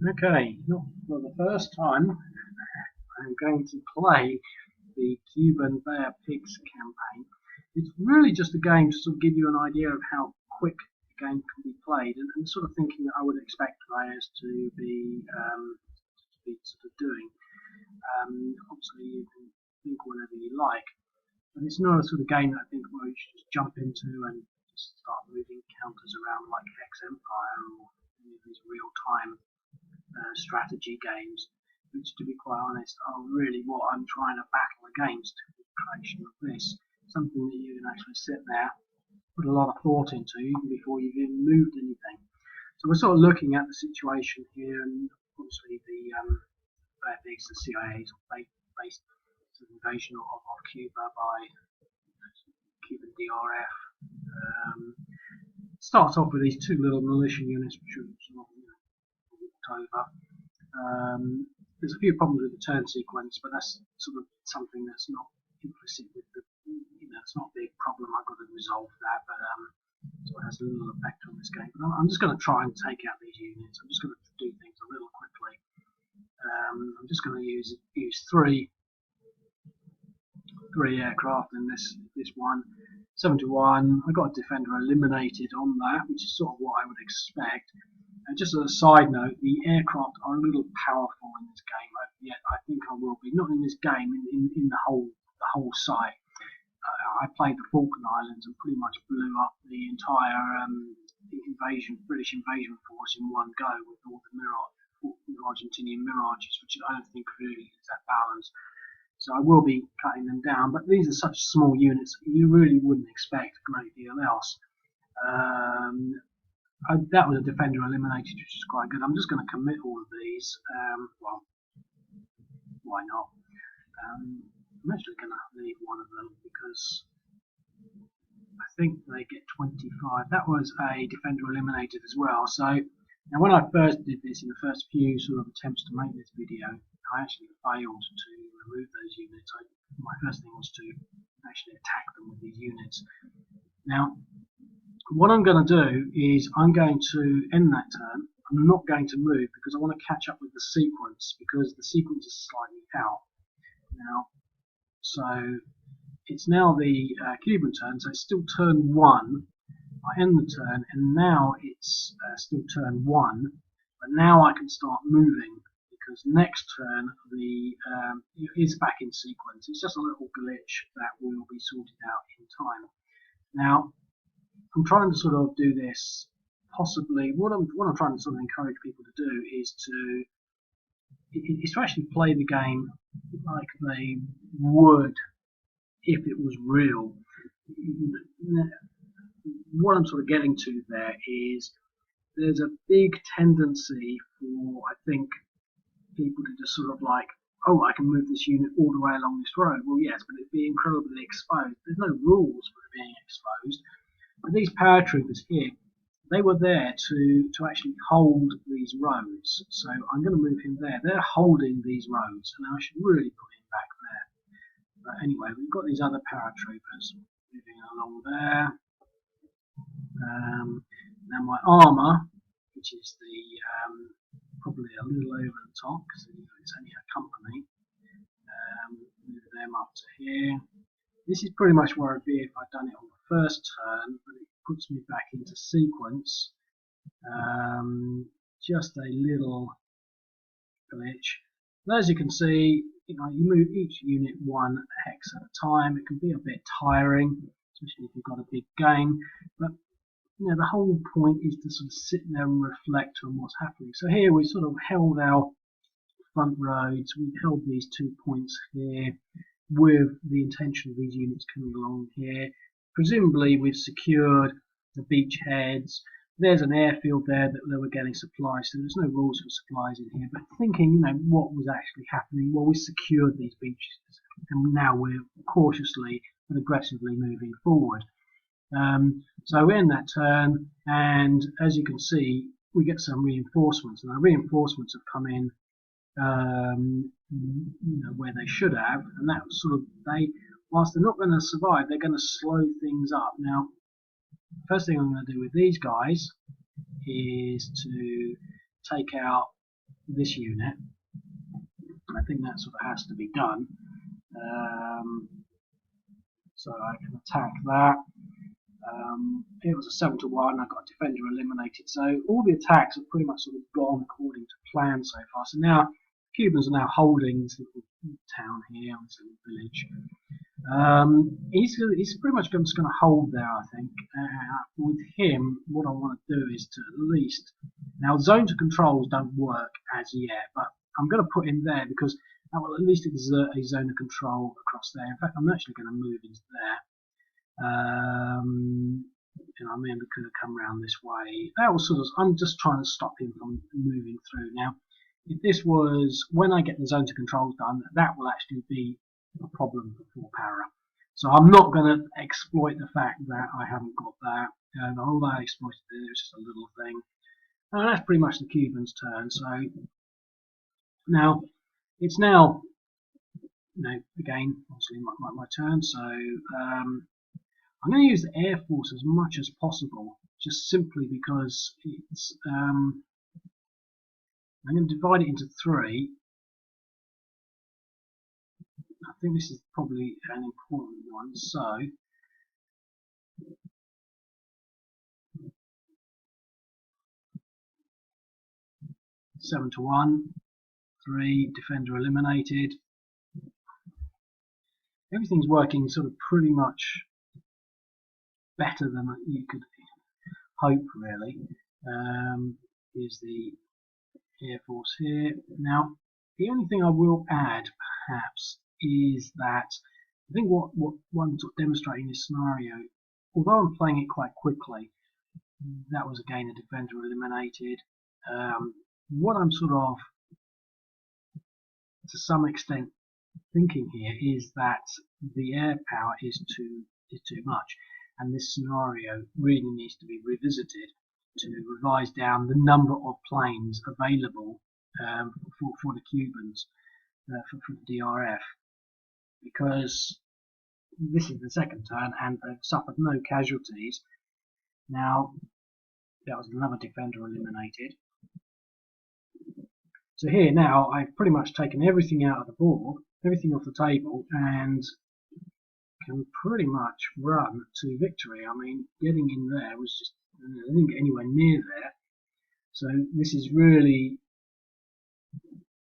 Okay, not for the first time, I'm going to play the Cuban Bear Pigs campaign. It's really just a game to sort of give you an idea of how quick the game can be played, and sort of thinking that I would expect players to be sort of doing. Obviously, you can think whatever you like, but it's not a sort of game that I think where you should just jump into and just start moving counters around like Hex Empire or any of these real-time strategy games, which, to be quite honest, are really what I'm trying to battle against with the creation of this. Something that you can actually sit there, put a lot of thought into, even before you've even moved anything. So we're sort of looking at the situation here, and obviously the CIA's based invasion of Cuba by Cuban DRF. Starts off with these two little militia units, which are sort of walked over. There's a few problems with the turn sequence, but that's sort of something that's not implicit with the, it's not a big problem. I've got to resolve that, but so it has a little effect on this game. But I'm just going to try and take out these units. I'm just going to do things a little quickly. I'm just going to use three aircraft in this one. 7-1. I got a defender eliminated on that, which is sort of what I would expect. And just as a side note, the aircraft are a little powerful in this game. Yet I think I will be, not in this game, in the whole site. I played the Falkland Islands and pretty much blew up the entire British invasion force in one go with all the Argentinian Mirages, which I don't think really is that balanced. So I will be cutting them down, but these are such small units, you really wouldn't expect a great deal else. That was a defender eliminated, which is quite good. I'm just going to commit all of these. Well, why not? I'm actually going to leave one of them because I think they get 25. That was a defender eliminated as well. So now, when I first did this in the first few sort of attempts to make this video, I actually failed to remove those units. My first thing was to actually attack them with these units. Now, what I'm going to do is I'm going to end that turn. I'm not going to move because I want to catch up with the sequence, because the sequence is slightly out now. So it's now the Cuban turn, so it's still turn 1. I end the turn, and now it's still turn 1, but now I can start moving, because next turn it is back in sequence. It's just a little glitch that will be sorted out in time. Now, I'm trying to sort of do this possibly. What I'm trying to sort of encourage people to do is to actually play the game like they would if it was real. What I'm sort of getting to there is there's a big tendency for, I think, people to just sort of like, oh, I can move this unit all the way along this road. Well, yes, but it'd be incredibly exposed. There's no rules for it being exposed. But these paratroopers here, they were there to actually hold these roads. So I'm going to move him there. They're holding these roads, and I should really put him back there. But anyway, we've got these other paratroopers moving along there. Now my armour, which is probably a little over the top because it's only a company, move them up to here. This is pretty much where I'd be if I'd done it on the first turn, but it puts me back into sequence. Just a little glitch. And as you can see, you move each unit one hex at a time. It can be a bit tiring, especially if you've got a big game, but the whole point is to sort of sit there and reflect on what's happening. So here we sort of held our front roads, we've held these 2 points here with the intention of these units coming along here. Presumably we've secured the beachheads. There's an airfield there that they were getting supplies, so there's no rules for supplies in here, but thinking, what was actually happening, well, we secured these beaches, and now we're cautiously but aggressively moving forward. So we end that turn, and as you can see, we get some reinforcements, and our reinforcements have come in where they should have, and that sort of, whilst they're not going to survive, they're going to slow things up. Now, first thing I'm going to do with these guys is to take out this unit. I think that sort of has to be done. So I can attack that. It was a 7-1. I got a defender eliminated. So all the attacks have pretty much sort of gone according to plan so far. So now Cubans are now holding this little town here, this little village. He's pretty much just going to hold there, I think. With him, what I want to do is to at least... Now, zone to controls don't work as yet, but I'm going to put him there because that will at least exert a zone of control across there. In fact, I'm actually going to move into there. I maybe could have come around this way. That was sort of... I'm just trying to stop him from moving through. Now, if this was... When I get the zone to controls done, that will actually be a problem for para. So I'm not going to exploit the fact that I haven't got that. All I exploited there is just a little thing. And that's pretty much the Cubans' turn. So now it's now, again, obviously my turn. So I'm going to use the Air Force as much as possible, just simply because it's. I'm going to divide it into 3. I think this is probably an important one. So 7-1, 3, defender eliminated. Everything's working sort of pretty much better than you could hope, really. Here's the Air Force here. Now, the only thing I will add, perhaps, is that I think what one sort of demonstrating this scenario, although I'm playing it quite quickly, that was again a defender eliminated. What I'm sort of, to some extent, thinking here is that the air power is too much, and this scenario really needs to be revisited to revise down the number of planes available for the Cubans for the DRF, because this is the second turn and they've suffered no casualties. Now, that was another defender eliminated. So here now I've pretty much taken everything out of the board, everything off the table, and can pretty much run to victory. I mean, getting in there was just, I didn't get anywhere near there. So this is really,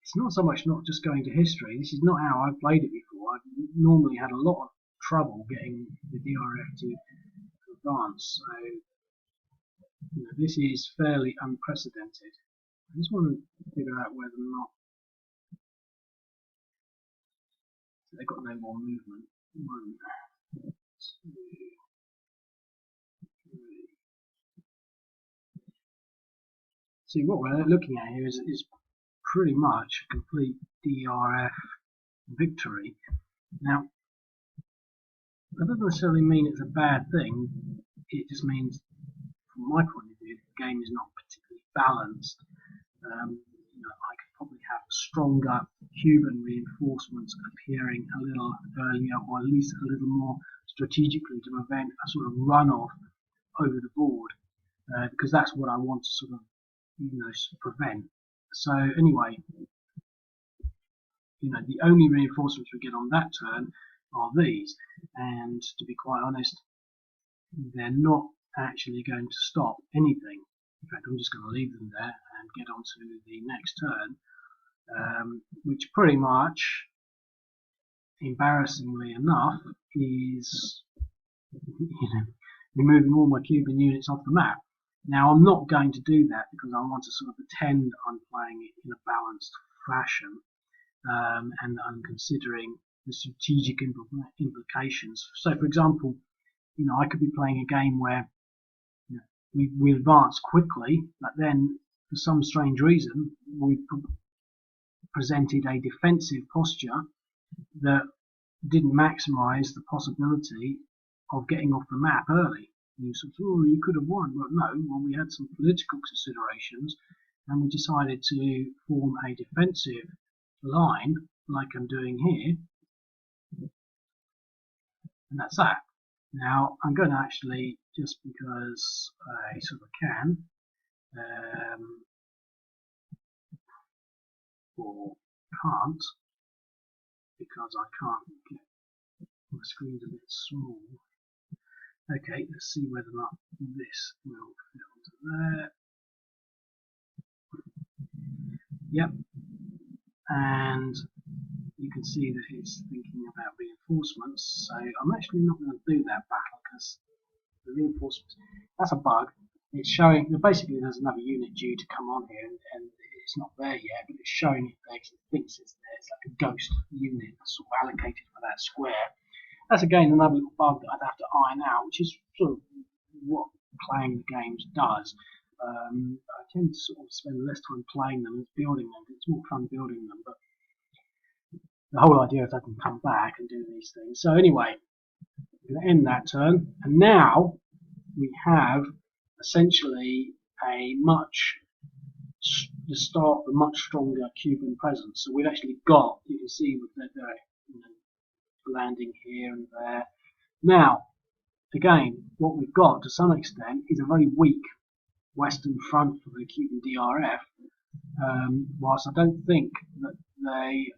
it's not so much not just going to history. This is not how I've played it before. I've normally had a lot of trouble getting the DRF to advance. So this is fairly unprecedented. I just want to figure out whether or not they've got no more movement. 1, 2, 3. See, what we're looking at here is pretty much a complete DRF victory. Now, that doesn't necessarily mean it's a bad thing. It just means, from my point of view, the game is not particularly balanced. I could probably have stronger Cuban reinforcements appearing a little earlier, or at least a little more strategically, to prevent a sort of runoff over the board, because that's what I want to sort of prevent. So anyway, the only reinforcements we get on that turn are these, and to be quite honest, they're not actually going to stop anything. In fact, I'm just going to leave them there and get on to the next turn, which pretty much, embarrassingly enough, is removing all my Cuban units off the map. Now, I'm not going to do that because I want to sort of pretend I'm playing it in a balanced fashion, and I'm considering the strategic implications. So, for example, I could be playing a game where we advance quickly, but then for some strange reason we presented a defensive posture that didn't maximize the possibility of getting off the map early. And you sort of, oh, you could have won. Well, no, well, we had some political considerations, and we decided to form a defensive line, like I'm doing here, and that's that. Now, I'm going to actually, just because I sort of can, or can't, because I can't get my screen's a bit small. Okay, let's see whether or not this will fit onto there. Yep, and you can see that it's thinking about reinforcements. So I'm actually not going to do that battle because the reinforcements, that's a bug. It's showing that basically there's another unit due to come on here, and it's not there yet, but it's showing it there because it thinks it's there. It's like a ghost unit that's sort of allocated for that square. That's again another little bug that I'd have to iron out, which is sort of what playing the games does. I tend to sort of spend less time playing them than building them. It's more fun building them, but the whole idea is I can come back and do these things. So anyway, I'm going to end that turn, and now we have essentially the start of a much stronger Cuban presence. So we've actually got, you can see with the landing here and there. Now, again, what we've got to some extent is a very weak western front for the Cuban DRF. Whilst I don't think that the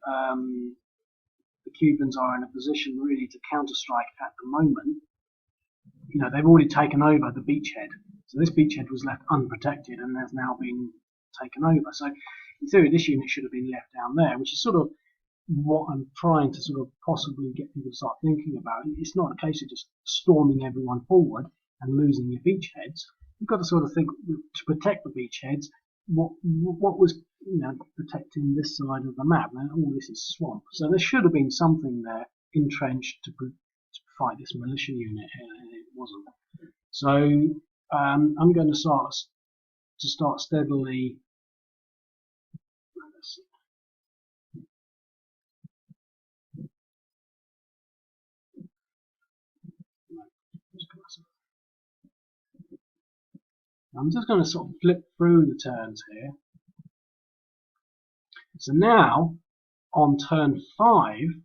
Cubans are in a position really to counter-strike at the moment. You know, they've already taken over the beachhead. So this beachhead was left unprotected and has now been taken over. So in theory, this unit should have been left down there, which is sort of what I'm trying to sort of possibly get people to start thinking about. It's not a case of just storming everyone forward and losing your beachheads. You've got to sort of think, to protect the beachheads, what was, you know, protecting this side of the map, and all this is swamp. So there should have been something there entrenched to fight this militia unit, and it wasn't. So I'm going to start steadily. I'm just going to sort of flip through the turns here. So now, on turn 5,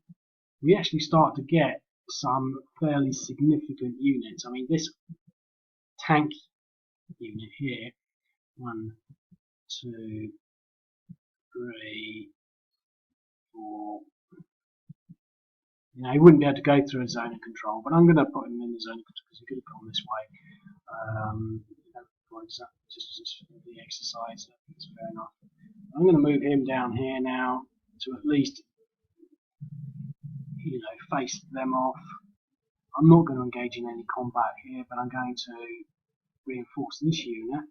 we actually start to get some fairly significant units. I mean, this tank unit here, 1, 2, 3, 4. You know, he wouldn't be able to go through a zone of control, but I'm going to put him in the zone of control because he could have gone this way. Just for the exercise, that's fair enough. I'm going to move him down here now to at least, you know, face them off. I'm not going to engage in any combat here, but I'm going to reinforce this unit,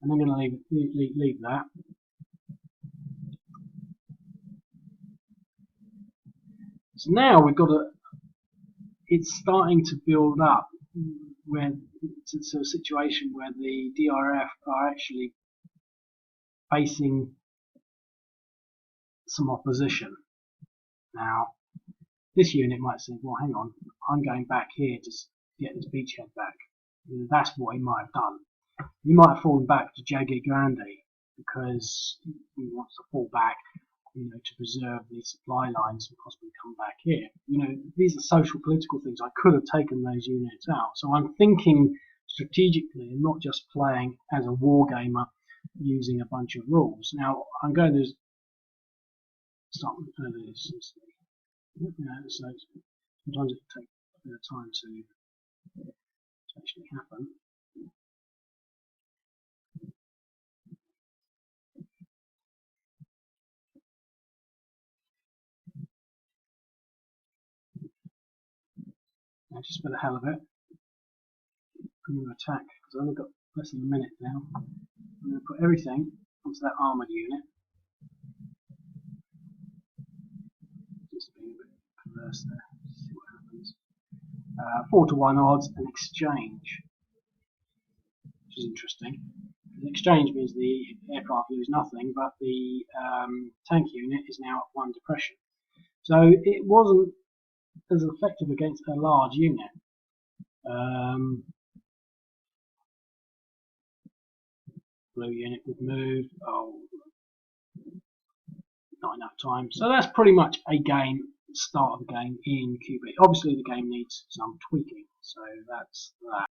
and I'm going to leave that. So now we've got it's starting to build up where it's a situation where the DRF are actually facing some opposition. Now, this unit might say, well, hang on, I'm going back here to get this beachhead back. And that's what he might have done. He might have fallen back to Jague Grande because he wants to fall back, you know, to preserve the supply lines and possibly come back here. You know, these are social political things. I could have taken those units out. So I'm thinking strategically and not just playing as a war gamer using a bunch of rules. Now I'm going to start with this. So sometimes it takes a bit of time to actually happen. Now, just for the hell of it, I'm going to attack because I've only got less than a minute now. I'm going to put everything onto that armoured unit. Just being a bit perverse there. See what happens. 4-to-1 odds and exchange, which is interesting. The exchange means the aircraft lose nothing, but the tank unit is now at 1 depression. So it wasn't as effective against a large unit. Blue unit would move. Oh, not enough time. So that's pretty much a game, start of the game in Cuba. Obviously the game needs some tweaking, so that's that.